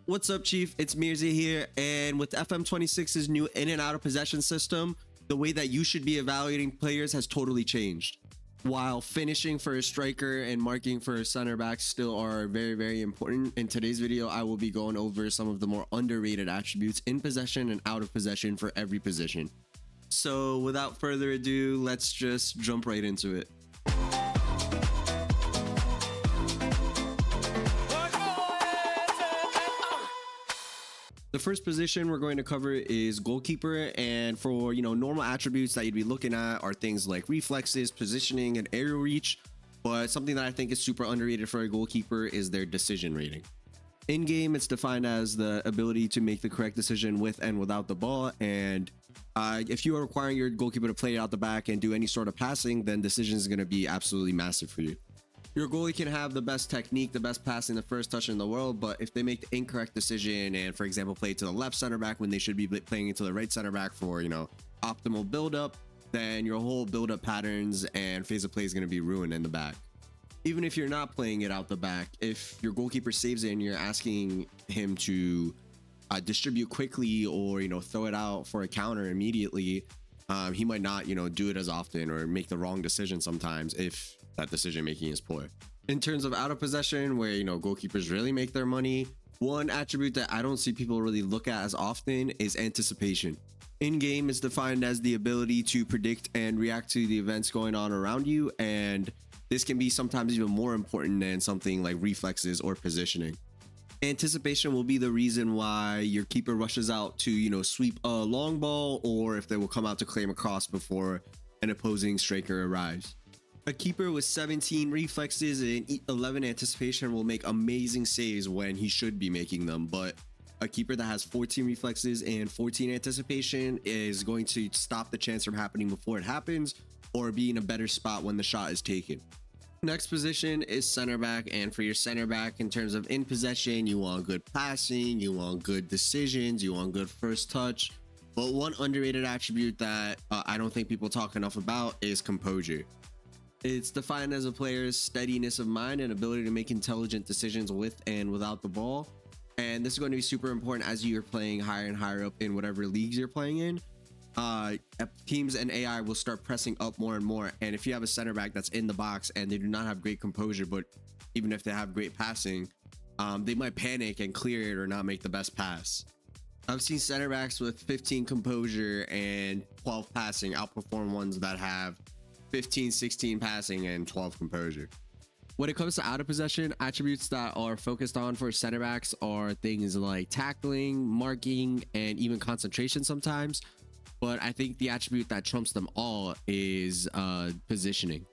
What's up, Chief? It's Mirza here, and with FM26's new in and out of possession system, the way that you should be evaluating players has totally changed. While finishing for a striker and marking for a center back still are very, very important, in today's video, I will be going over some of the more underrated attributes in possession and out of possession for every position. So without further ado, let's just jump right into it. The first position we're going to cover is goalkeeper, and for normal attributes that you'd be looking at are things like reflexes, positioning, and aerial reach. But something that I think is super underrated for a goalkeeper is their decision rating. In game, it's defined as the ability to make the correct decision with and without the ball, and if you are requiring your goalkeeper to play out the back and do any sort of passing, then decision is going to be absolutely massive for you. Your goalie can have the best technique, the best passing, the first touch in the world, but if they make the incorrect decision and, for example, play to the left center back when they should be playing into the right center back for, optimal build-up, then your whole build-up patterns and phase of play is going to be ruined in the back. Even if you're not playing it out the back, if your goalkeeper saves it and you're asking him to distribute quickly or, throw it out for a counter immediately, he might not, do it as often or make the wrong decision sometimes if that decision making is poor. In terms of out of possession, where goalkeepers really make their money, one attribute that I don't see people really look at as often is anticipation. In game is defined as the ability to predict and react to the events going on around you, and this can be sometimes even more important than something like reflexes or positioning. Anticipation will be the reason why your keeper rushes out to sweep a long ball, or if they will come out to claim a cross before an opposing striker arrives. A keeper with 17 reflexes and 11 anticipation will make amazing saves when he should be making them, but a keeper that has 14 reflexes and 14 anticipation is going to stop the chance from happening before it happens, or be in a better spot when the shot is taken. Next position is center back, and for your center back, in terms of in possession, you want good passing, you want good decisions, you want good first touch. But one underrated attribute that I don't think people talk enough about is composure. It's defined as a player's steadiness of mind and ability to make intelligent decisions with and without the ball. And this is going to be super important as you're playing higher and higher up in whatever leagues you're playing in. Teams and AI will start pressing up more and more. And if you have a center back that's in the box and they do not have great composure, but even if they have great passing, they might panic and clear it or not make the best pass. I've seen center backs with 15 composure and 12 passing outperform ones that have 15, 16 passing and 12 composure. When it comes to out of possession, attributes that are focused on for center backs are things like tackling, marking, and even concentration sometimes. But I think the attribute that trumps them all is positioning.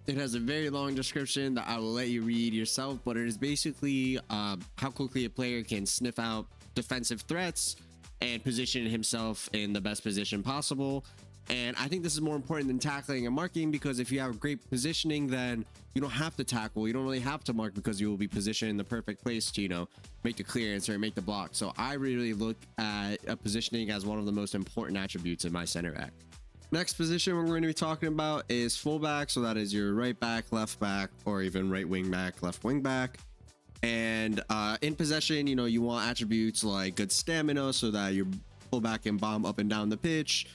It has a very long description that I will let you read yourself, but it is basically how quickly a player can sniff out defensive threats and position himself in the best position possible. And I think this is more important than tackling and marking, because if you have great positioning, then you don't have to tackle. You don't really have to mark because you will be positioned in the perfect place to, make the clearance or make the block. So I really look at positioning as one of the most important attributes in my center back. Next position we're going to be talking about is fullback. So that is your right back, left back, or even right wing back, left wing back. And in possession, you want attributes like good stamina so that your fullback can bomb up and down the pitch,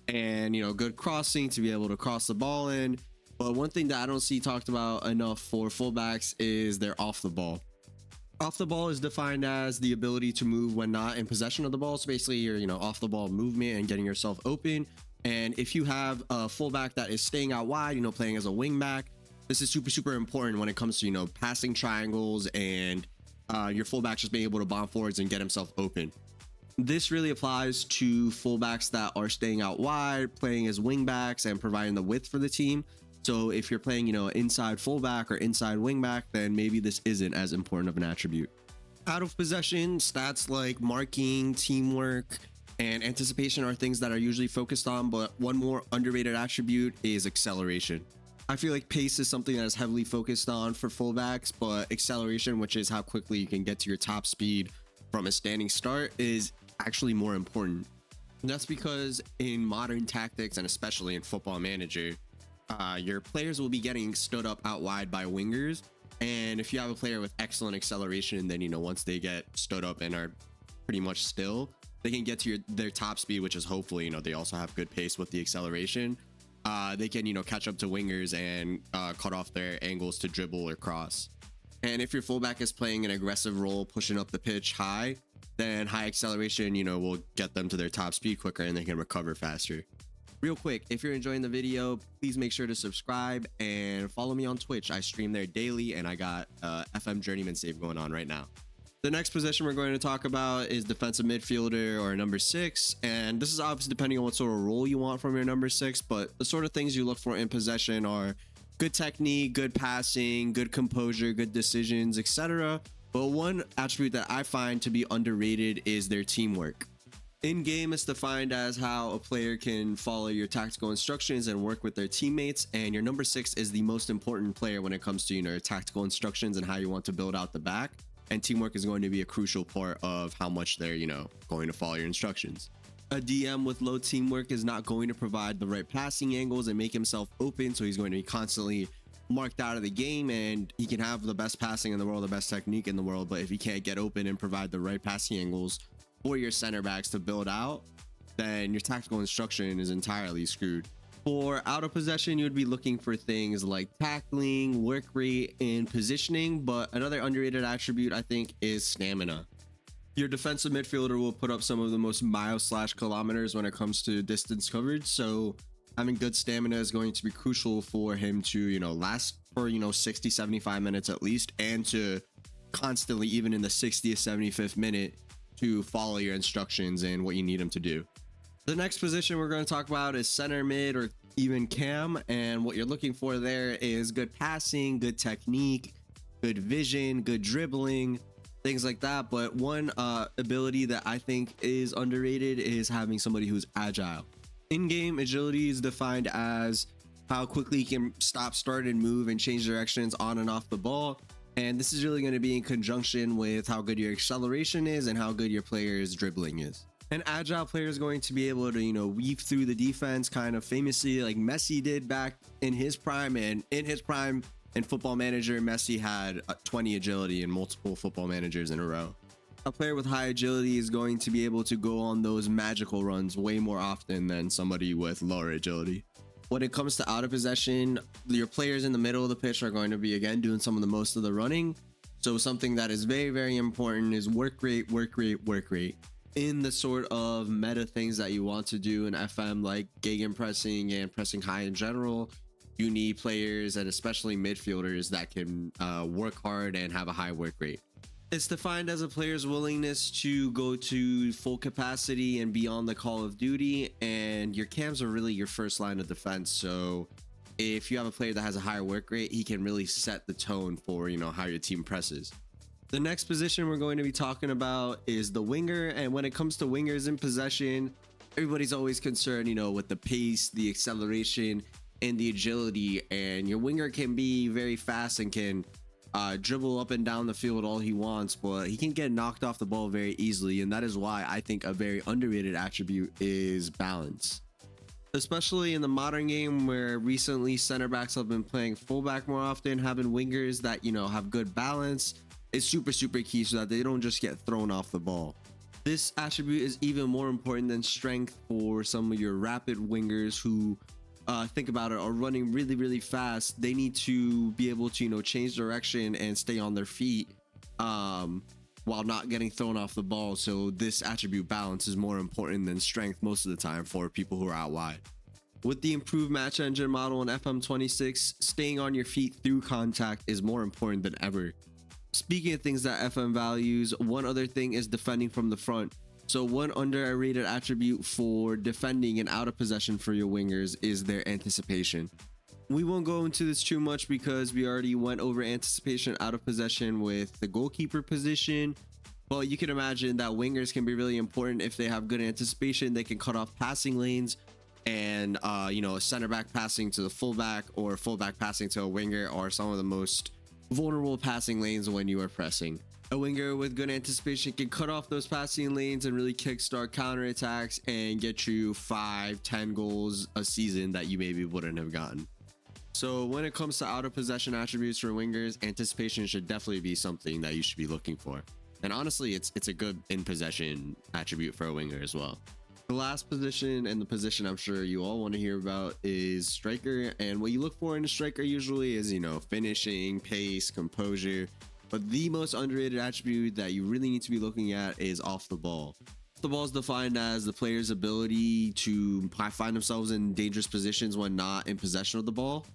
and good crossing to be able to cross the ball in. But one thing that I don't see talked about enough for fullbacks is their off the ball. Off the ball is defined as the ability to move when not in possession of the ball. So basically your off the ball movement and getting yourself open. And if you have a fullback that is staying out wide, playing as a wing back, this is super important when it comes to passing triangles and your fullback just being able to bomb forwards and get himself open. This really applies to fullbacks that are staying out wide, playing as wingbacks, and providing the width for the team. So if you're playing, inside fullback or inside wingback, then maybe this isn't as important of an attribute. Out of possession, stats like marking, teamwork, and anticipation are things that are usually focused on, but one more underrated attribute is acceleration. I feel like pace is something that is heavily focused on for fullbacks, but acceleration, which is how quickly you can get to your top speed from a standing start, is actually more important. And that's because in modern tactics, and especially in Football Manager, your players will be getting stood up out wide by wingers, And if you have a player with excellent acceleration, then, you know, once they get stood up and are pretty much still, they can get to their top speed, which is hopefully, you know, they also have good pace with the acceleration. They can, you know, catch up to wingers and cut off their angles to dribble or cross. And if your fullback is playing an aggressive role, pushing up the pitch high, then high acceleration, you know, will get them to their top speed quicker and they can recover faster. Real quick, if you're enjoying the video, please make sure to subscribe and follow me on Twitch. I stream there daily and I got FM Journeyman save going on right now. The next position we're going to talk about is defensive midfielder or number 6. And this is obviously depending on what sort of role you want from your number 6, but the sort of things you look for in possession are good technique, good passing, good composure, good decisions, etc. But one attribute that I find to be underrated is their teamwork. In game, it's defined as how a player can follow your tactical instructions and work with their teammates, and your number 6 is the most important player when it comes to, you know, tactical instructions and how you want to build out the back. And teamwork is going to be a crucial part of how much they're, you know, going to follow your instructions. A DM with low teamwork is not going to provide the right passing angles and make himself open, so he's going to be constantly marked out of the game, and he can have the best passing in the world, the best technique in the world, but if he can't get open and provide the right passing angles for your center backs to build out, then your tactical instruction is entirely screwed. For out of possession, you would be looking for things like tackling, work rate, and positioning, but another underrated attribute I think is stamina. Your defensive midfielder will put up some of the most miles/kilometers when it comes to distance coverage, so having good stamina is going to be crucial for him to, you know, last for, you know, 60-75 minutes at least, and to constantly, even in the 60th 75th minute, to follow your instructions and what you need him to do. The next position we're going to talk about is center mid or even cam, and what you're looking for there is good passing, good technique, good vision, good dribbling, things like that. But one ability that I think is underrated is having somebody who's agile. In-game agility is defined as how quickly you can stop, start, and move and change directions on and off the ball. And this is really going to be in conjunction with how good your acceleration is and how good your player's dribbling is. An agile player is going to be able to, you know, weave through the defense kind of famously like Messi did back in his prime. And in his prime in Football Manager, Messi had 20 agility in multiple Football Managers in a row. A player with high agility is going to be able to go on those magical runs way more often than somebody with lower agility. When it comes to out of possession, your players in the middle of the pitch are going to be, again, doing some of the most of the running. So something that is very, very important is work rate, work rate, work rate. In the sort of meta things that you want to do in FM, like gegenpressing and pressing high in general, you need players and especially midfielders that can work hard and have a high work rate. It's defined as a player's willingness to go to full capacity and beyond the call of duty, and your cams are really your first line of defense. So if you have a player that has a higher work rate, he can really set the tone for, you know, how your team presses. The next position we're going to be talking about is the winger, and when it comes to wingers in possession, everybody's always concerned, you know, with the pace, the acceleration, and the agility, and your winger can be very fast and can dribble up and down the field all he wants, but he can get knocked off the ball very easily, and that is why I think a very underrated attribute is balance. Especially in the modern game where recently center backs have been playing fullback more often, having wingers that, you know, have good balance is super key so that they don't just get thrown off the ball. This attribute is even more important than strength for some of your rapid wingers who think about it, are running really fast. They need to be able to, you know, change direction and stay on their feet while not getting thrown off the ball. So this attribute, balance, is more important than strength most of the time for people who are out wide. With the improved match engine model in FM26, staying on your feet through contact is more important than ever. Speaking of things that FM values, one other thing is defending from the front. So one underrated attribute for defending and out of possession for your wingers is their anticipation. We won't go into this too much because we already went over anticipation out of possession with the goalkeeper position. But you can imagine that wingers can be really important if they have good anticipation. They can cut off passing lanes, and you know, a center back passing to the fullback or fullback passing to a winger are some of the most vulnerable passing lanes when you are pressing. A winger with good anticipation can cut off those passing lanes and really kickstart counterattacks and get you 5-10 goals a season that you maybe wouldn't have gotten. So when it comes to out of possession attributes for wingers, anticipation should definitely be something that you should be looking for. And honestly, it's a good in possession attribute for a winger as well. The last position, and the position I'm sure you all want to hear about, is striker. And what you look for in a striker usually is, you know, finishing, pace, composure. But the most underrated attribute that you really need to be looking at is off the ball. The ball is defined as the player's ability to find themselves in dangerous positions when not in possession of the ball.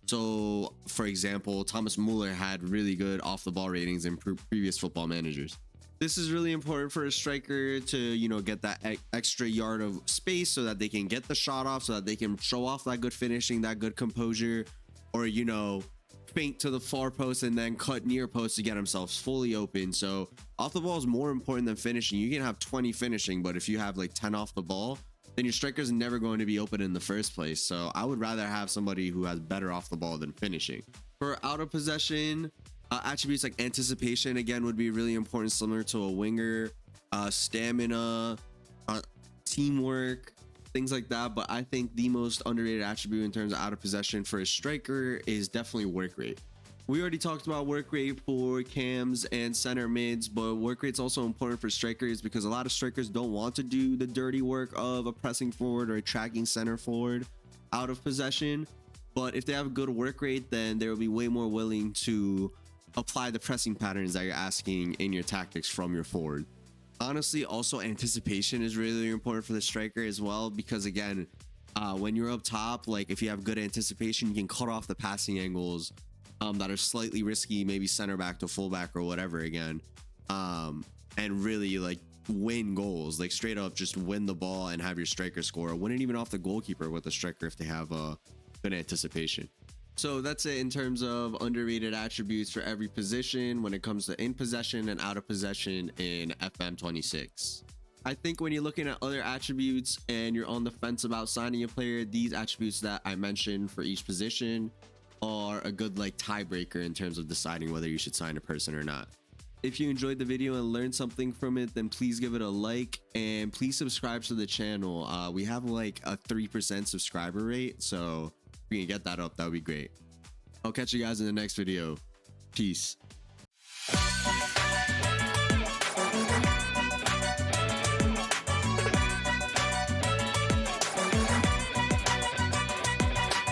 So, for example, Thomas Muller had really good off the ball ratings in previous football managers. This is really important for a striker to, you know, get that extra yard of space so that they can get the shot off, so that they can show off that good finishing, that good composure, or, you know, feint to the far post and then cut near post to get themselves fully open. So off the ball is more important than finishing. You can have 20 finishing, but if you have like 10 off the ball, then your striker is never going to be open in the first place. So I would rather have somebody who has better off the ball than finishing. For out of possession, attributes like anticipation, again, would be really important, similar to a winger, stamina, teamwork, things like that. But I think the most underrated attribute in terms of out of possession for a striker is definitely work rate. We already talked about work rate for cams and center mids, but work rate's also important for strikers because a lot of strikers don't want to do the dirty work of a pressing forward or a tracking center forward out of possession. But if they have a good work rate, then they will be way more willing to apply the pressing patterns that you're asking in your tactics from your forward. Honestly, also anticipation is really important for the striker as well, because again, when you're up top, like if you have good anticipation, you can cut off the passing angles that are slightly risky, maybe center back to fullback or whatever again, and really like win goals, like straight up just win the ball and have your striker score. Win it even off the goalkeeper with the striker if they have a good anticipation. So that's it in terms of underrated attributes for every position when it comes to in possession and out of possession in FM26. I think when you're looking at other attributes and you're on the fence about signing a player, these attributes that I mentioned for each position are a good like tiebreaker in terms of deciding whether you should sign a person or not. If you enjoyed the video and learned something from it, then please give it a like and please subscribe to the channel. We have like a 3% subscriber rate, so if we can get that up, that would be great. I'll catch you guys in the next video. Peace.